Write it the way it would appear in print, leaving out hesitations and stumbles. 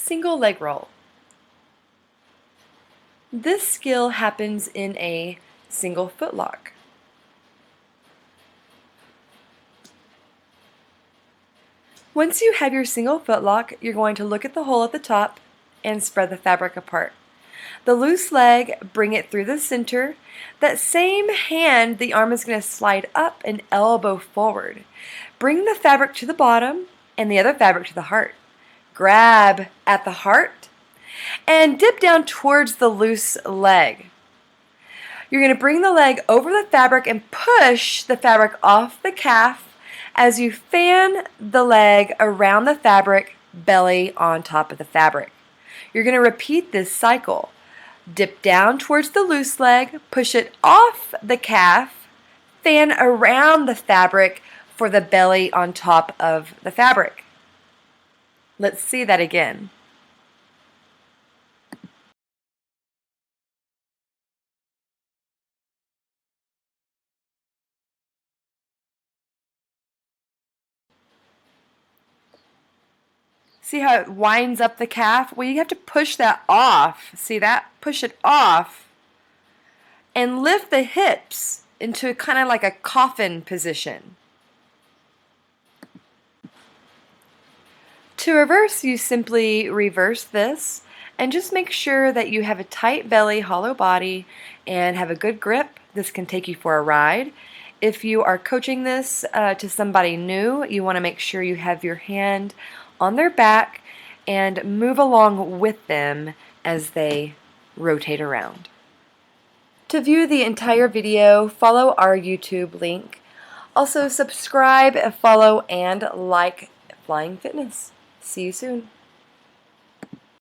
single leg roll. This skill happens in a single foot lock. Once you have your single foot lock, you're going to look at the hole at the top and spread the fabric apart. The loose leg, bring it through the center. That same hand, the arm is going to slide up and elbow forward. Bring the fabric to the bottom and the other fabric to the heart. Grab at the heart and dip down towards the loose leg. You're going to bring the leg over the fabric and push the fabric off the calf as you fan the leg around the fabric, belly on top of the fabric. You're going to repeat this cycle. Dip down towards the loose leg, push it off the calf, fan around the fabric for the belly on top of the fabric. Let's see that again. See how it winds up the calf? Well, you have to push that off. See that? Push it off and lift the hips into kind of like a coffin position. To reverse, you simply reverse this and just make sure that you have a tight belly, hollow body, and have a good grip. This can take you for a ride. If you are coaching this to somebody new, you want to make sure you have your hand on their back and move along with them as they rotate around. To view the entire video, follow our YouTube link. Also subscribe, follow, and like Flying Fitness. See you soon.